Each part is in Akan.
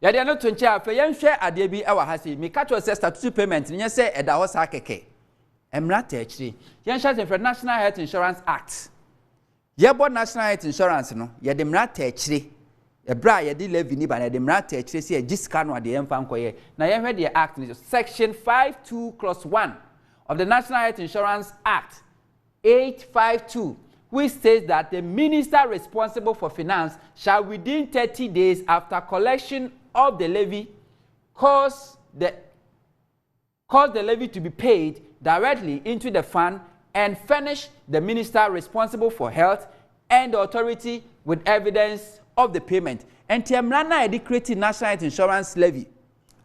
ya de no to nche afa yen hwe ade bi e wa ha se me catch your statutory payment nye se eda ho sa keke emra ta akire yen hwe se National Health Insurance Act ye bo National Health Insurance no ye de mra ta akire ebra ye de levy ni ba na de mra ta akire se agisika no ade yen fa nkoye na ye hwe de act ni section 52 clause 1 of the National Health Insurance Act 852, which states that the minister responsible for finance shall within 30 days after collection of the levy cause the levy to be paid directly into the fund and furnish the minister responsible for health and the authority with evidence of the payment. And Tiamrana created National Health Insurance levy.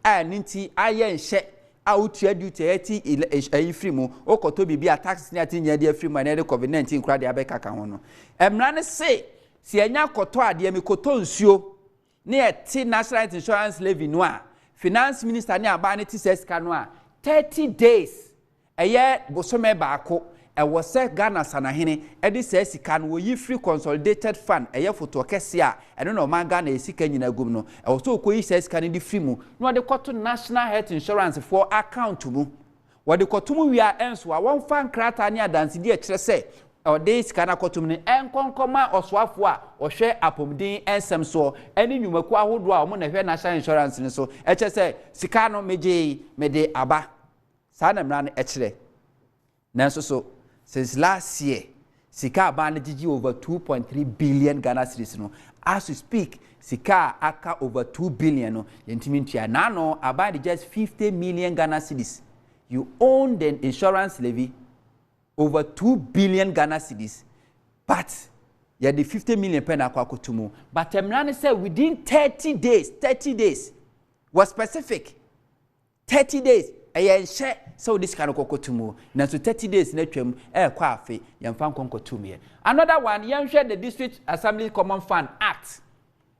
And Ninti ayen she out your duty a free mo or koto be a tax near the free man COVID-19 crowd abeka kahono. Emrana say, Siena kotoa de mi koton sio near T National Health Insurance levy noir. Finance Minister near Banity says canoa 30 days a year bosome bako. E was set Ghana Sanahini, Eddie says he can we free consolidated fund a year for Tokesia, I don't know, man Ghana is seeking in a gumno. I also Koi says can the free mu, no the cotton National Health Insurance for account to mu. What the cotumu we are answer, one fan cratania dance, dear Tresse, or days can a cotumni and concoma or swafwa or share upon the and some so, any new Makwa who draw on a National Insurance and so, HSA, Sicano Mede Abba, Sanam ran actually. Nanso so. Since last year, Sika Banajiji over 2.3 billion Ghana cedis. No, as we speak, Sika aka over 2 billion. No, Yentimintia nano about just 50 million Ghana cedis. You own the insurance levy over 2 billion Ghana cedis, but you the 50 million pen akwakutumu. But Emrani said within 30 days was specific. 30 days. Ayen share so this kind of kokotumu na so 30 days na twam kwa afi yemfa konkotumu. Another one yem share the District Assembly Common Fund Act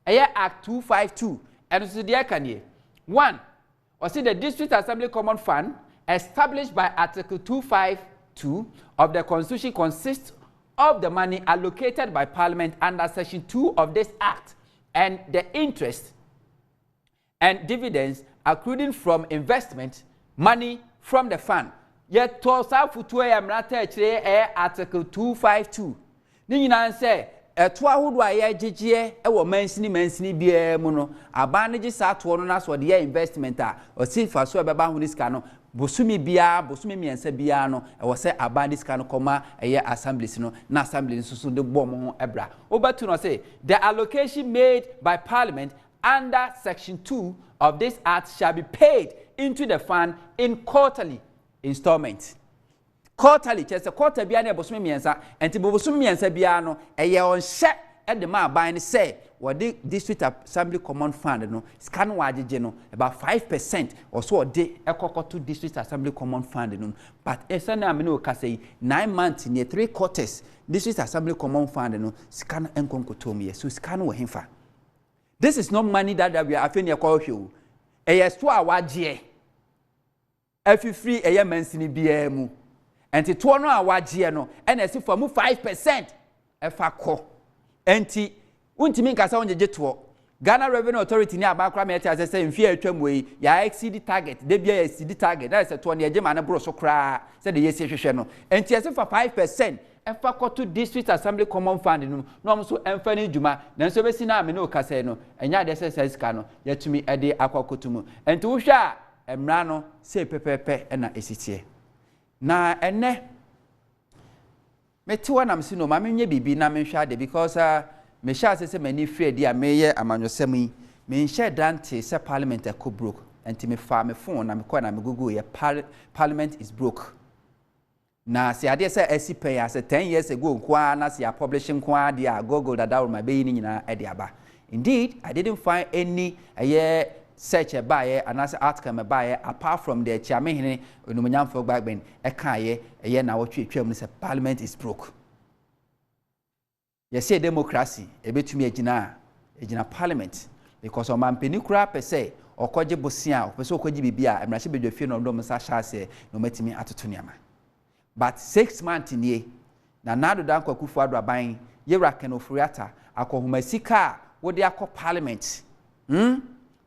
Act 252 and so the akanye 1 or see the District Assembly Common Fund established by Article 252 of the Constitution consists of the money allocated by Parliament under Section 2 of this Act and the interest and dividends accruing from investment money from the fund. Yet to Safutu Amrata Article 252. Nina say, a 12 why GGA, a mensini be mono, a bandages at one as what the investment or see for so about this cano, Bosumi Bia, Bosumi and Sebiano, I was say a bandis cano comma a year assembly, no, assembly, so the bomb ebra. Over to not say, the allocation made by Parliament under Section 2 of this Act shall be paid into the fund in quarterly installments. Quarterly, just a quarter biane bosumi miensa, and bosumi miensa biano, a year on share at the man buying say, what the District Assembly Common Fund, no, scan wajino, about 5% or so a day, a cocoa to District Assembly Common Fund, no, but a son amino can say 9 months in 3 quarters, District Assembly Common Fund, no, scan and concotomi, so scan with him. This is not money that we are affiliated with you. A yes to our wajie. If you free a mensini BMU. And to one our wajie no, and as if for 5%. If I call. And T. Untimink as on the jet Ghana Revenue Authority near Bakramete as I say in fear way, ya exceed the target, they be exceed the target. That's a 20 year man bro so cry, said the yes channel. And T as if for 5%. And for to District Assembly Common Fund, no so Anthony Juma, then so Vecina Mino Caseno, and ya says Cano, yet to me a day aquacotumu. And to Sha, and Rano, say pepe, and a city. Na and ne me to one am sino, mammy be namin shade because me shall say many free dear mayor Amanyosem, me share Dante, say Parliament a cook broke, and to me farm a phone, I'm quite a Google, Parliament is broke. Na si ade say SCP as 10 years ago kwa na si publishing kwa dia Google that my be ni na e aba. Indeed, I didn't find any search about and as article about apart from the chairman onumunyam for back ben e kan ye na wotwe twam say Parliament is broke. You say democracy e betumi agina Parliament because o man peni kura per se okoje bosia o pese okoje bibia emrahye bedwafie no ndo msa hyase no matimi atoto niama. But 6 months in ye, na nado dan kwa kufu adu aban, ye raken ofuriata, ako humasika, wodi ako Parliament.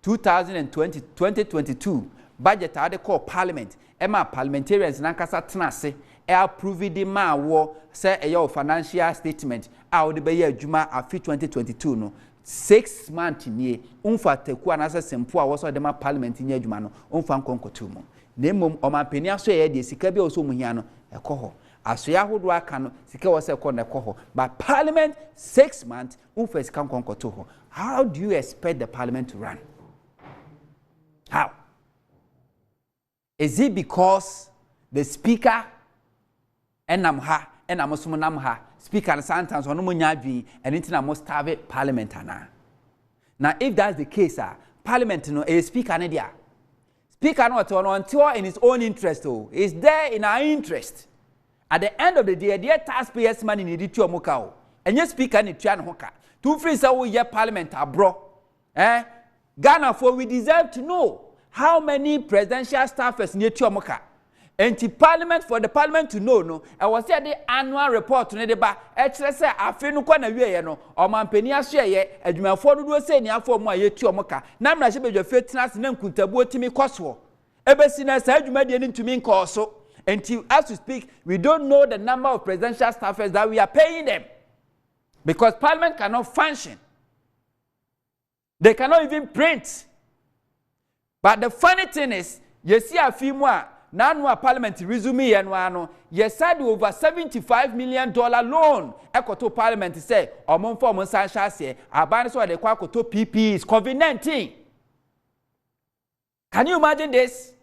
2022 budget a de call parliament ema parliamentarians nankasa tenase approve the ma wo say eyo financial statement a wo de be ye adwuma afi 2022 no 6 months nie umfa teku anasa sempo a wo so de ma parliament nya adwuma no umfa nkonkotu mu na emom omampani aso ye de sika bi o so mu hia no ekoho asoya hodo aka no sika wo se ko na ekoho but parliament 6 months umfa sika nkonkotu ho. How do you expect the parliament to run? How? Is it because the speaker enam ha enam so nam ha speaker sometimes ono nya dwi and it na mo starve parliament ana? Now if that's the case, parliament no a speaker ne dia. Speaker no to until in his own interest is there in our interest. At the end of the day, the taxpayers money need to omoka o. Enye speaker ni tua ne hoka. To free say we ye parliament abro. Ghana for we deserve to know how many presidential staffers need to omoka. Enti parliament for the parliament to know no I was say the annual report ne de ba e kire say afi no kwa na wieye no omampani aso ye adwumafo no do say ni afo mo aye tu omoka na mra hye bedwa fetnas na nkuntabu otimi koso ebesi na sa adwuma de ni ntumi nkoso. Enti as we speak we don't know the number of presidential staffers that we are paying them because parliament cannot function. They cannot even print. But the funny thing is you see afi mo a Nanwa parliament resume yenwano yes said over $75 million loan ekoto parliament say omon for mon san chase aban so de kwa koto PPs COVID-19. Can you imagine this?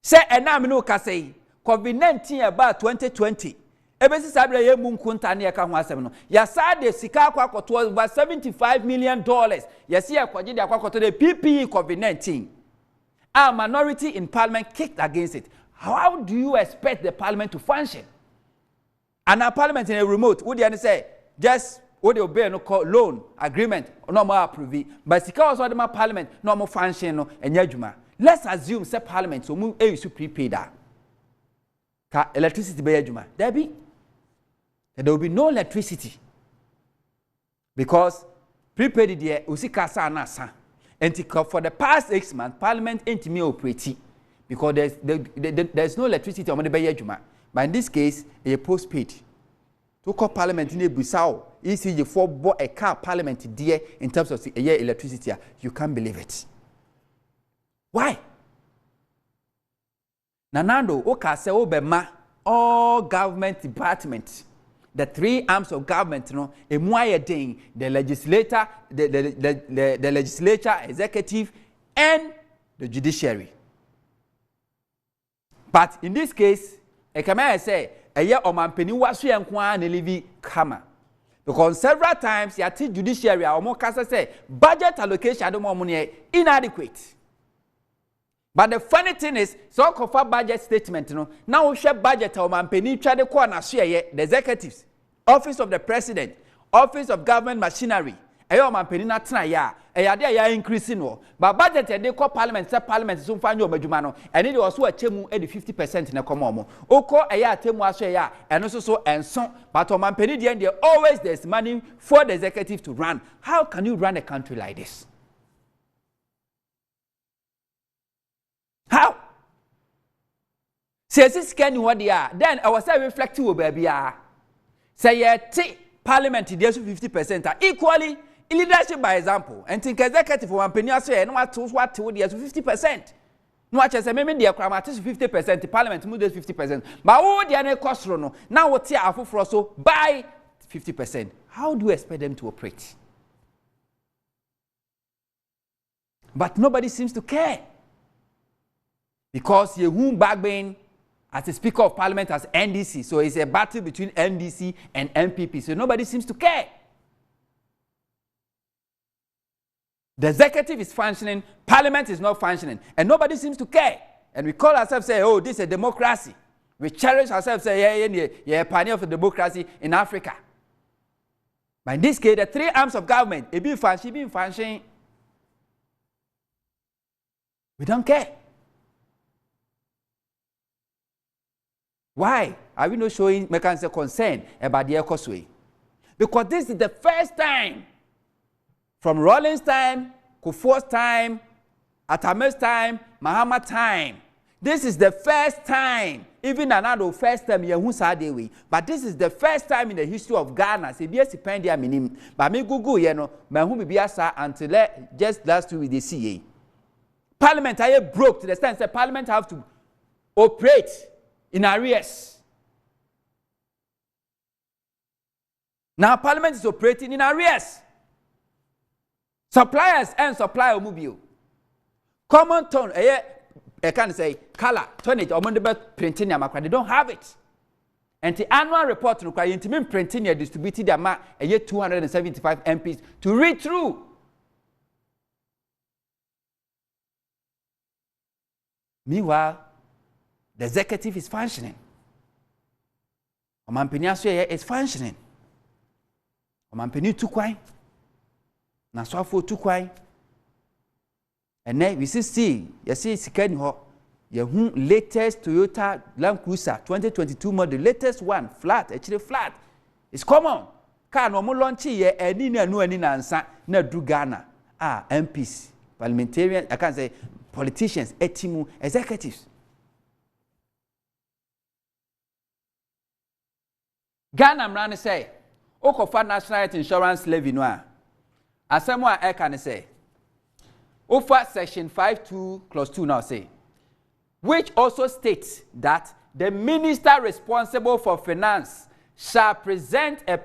Say enam no ka say COVID-19 about 2020 ebesi sabre ye munkunta ne ka ho asem no ya sade sika kwa koto over $75 million yes ye kwaje de akwakoto de PPE COVID-19. Our minority in parliament kicked against it. How do you expect the parliament to function? And our parliament in a remote, would you say, just what they obey no call loan agreement, no more approve. But because of the parliament, no more function, no, and yajuma. Let's assume say parliament, so move a prepay that. Electricity be yajuma. There will be no electricity. Because prepaid the usika sa na sa. And for the past 6 months, Parliament ain't me operating because there's no electricity on the Bay Juma. But in this case, a postpaid. To call Parliament in a Busao, ECG for bought a car Parliament dear in terms of a year electricity. You can't believe it. Why? Nanando, Oka se obema all government departments. The 3 arms of government, you know, the legislature, the legislature, executive, and the judiciary. But in this case, I can say, a year or man penny was and kwan livi kama. Because several times, the judiciary or more cast say budget allocation I don't more money inadequate. But the funny thing is, so for budget statement, you know, now we share budget or man penny try the corner the executives, office of the president, office of government machinery. Ayo man penny na tena ya, there ya increasing no. But budget they call parliament, say parliament so fanyo majumano, and it was what chemu 50% na komo. Oko aya temu aso ya, and also so and so. But man penny the end always there's money for the executive to run. How can you run a country like this? How? Say this can what they are. Then I was reflecting over baby. Say parliament there's 50% equally in leadership by example. And think executive for one penny say no what there's 50%. No what say maybe the crime 50%, the parliament move 50%. But all the other cost no now what here for so by 50%. How do you expect them to operate? But nobody seems to care. Because Yehun Bagbin, as a Speaker of Parliament, as NDC, so it's a battle between NDC and MPP, so nobody seems to care. The executive is functioning, Parliament is not functioning, and nobody seems to care. And we call ourselves, say, oh, this is a democracy. We cherish ourselves, say, yeah, pioneer of democracy in Africa. But in this case, the 3 arms of government, it be functioning. We don't care. Why are we not showing mechanical concern about the Ecosway? Because this is the first time from Rawlings' time Kufuor's time, Atame's time, Mahama time. This is the first time, even another first time Yehu Sadewi, but this is the first time in the history of Ghana. Say yes, pendia minim. But me Google Mahu biasa until just last week the CA. Parliament I broke to the extent that Parliament have to operate in arrears. Now Parliament is operating in arrears. Suppliers and supply mobile. Common tone, I can say color, turn it, or printing they don't have it. And the annual report requires intimate printing distributed the amount 275 MPs to read through. Meanwhile, the executive is functioning. Omampeni is functioning. Omampeni tukwai. Naswafo tukwai. And then we see, you see, the latest Toyota Land Cruiser 2022 model, latest one, flat, actually flat. It's common. Car no more launch here, and no any answer, no do Ghana. MPs, parliamentarians, I can't say politicians, etimu, executives. Ghana, I'm going to say, Okofa National Health Insurance Levy Noir. As someone I can say, over section 5(2) clause 2 now say, which also states that the minister responsible for finance shall present to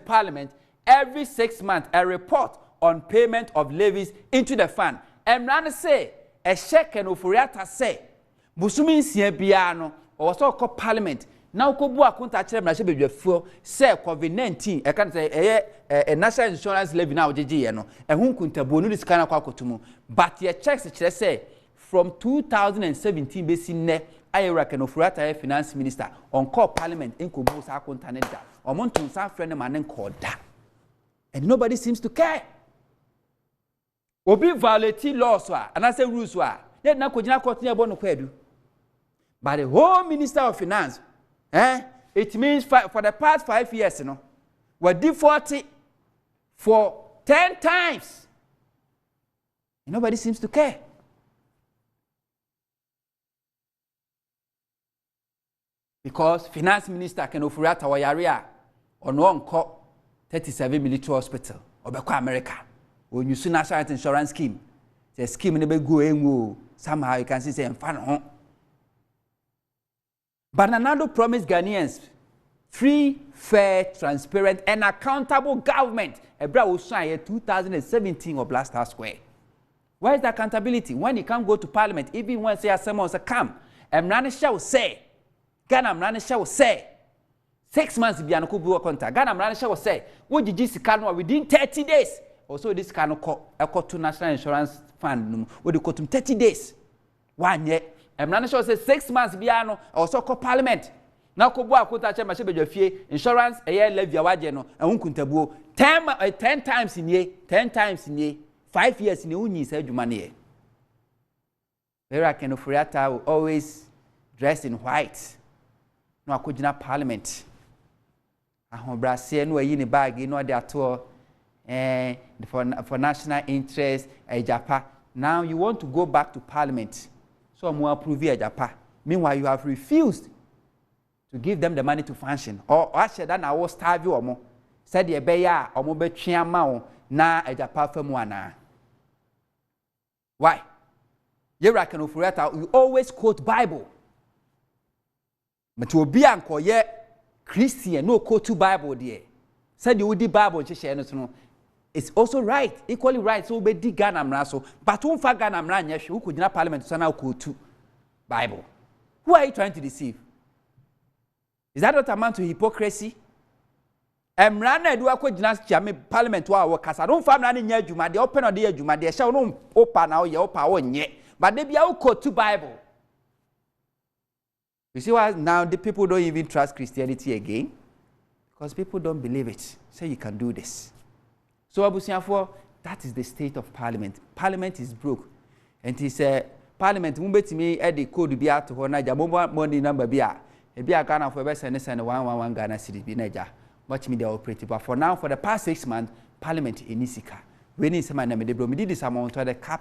Parliament every 6 months a report on payment of levies into the fund. And run say a check and ofuriata say, Busumi Siabiano or so called Parliament. Now Kobu Akunta Chem Nashe fuel say COVID-19. I can say a national insurance levy now JJ and whom kunta bonu this kind of kwakotumu. But your checks say from 2017 basi ne Ayra can offer finance minister on call Parliament in Kobu Akunta Neda or Montun San friend man called that. And nobody seems to care. Obi violate laws and I say rules were. Let na kojina continue bono kwedu. But the whole Minister of Finance, it means for the past 5 years, we're defaulting for 10 times. And nobody seems to care. Because Finance Minister can offer at our area on one call 37 military hospital or America. When you see National Health Insurance Scheme, the scheme never go somehow you can see say fun. But Nanado promised Ghanaians free, fair, transparent, and accountable government. Ebra was signed 2017 of Blaster Square. Where is the accountability? When you can't go to Parliament, even when say someone say come, Emrani shall say, Ghana Emrani shall say, 6 months be an kubu contact. Ghana Emrani shall say, what did you see within 30 days? Also, this kind of call to National Insurance Fund, what do you call 30 days? 1 year. Emrani shall say 6 months biano also call Parliament. Now Kobu Akunta Chema Shebe insurance a year levy awajeno and unkuntabu 10 times in year, 10 times in year, 5 years in uni said you money. Vera Kenofuriata will always dress in white. No akujina Parliament. Ahon Brasil no yini bag, you know they are tour for national interest, Japan. Now you want to go back to Parliament. So I'm approve Japan. Meanwhile, you have refused to give them the money to function. Or actually, that I will starve you or more. Said the beya or more chiamao na a Japan from one. Why? You reckon of you always quote Bible. But to be uncle yet Christian no quote to Bible dear. Said you would the Bible no. It's also right, equally right. So be di Ghana mraso, but who fa Ghana mranya who could na Parliament to sana quote to Bible. Who are you trying to deceive? Is that what amount to hypocrisy? Emrana do akọ gina jame Parliament wa wo kasa. Don't fa mrana nya adwuma de open ode adwuma de hye no opa na ye opa wo nye. But they be quote to Bible. You see why now the people don't even trust Christianity again? Because people don't believe it. Say you can do this. So Abusiafo, that is the state of Parliament. Parliament is broke. And he said, Parliament, me at the code be out to her Naja, money number be a Ghana for best and 111 Ghana city be Naja. Watch me the operative. But for now, for the past 6 months, Parliament in Isika. we ni sema na me de bro me di this amount to the cap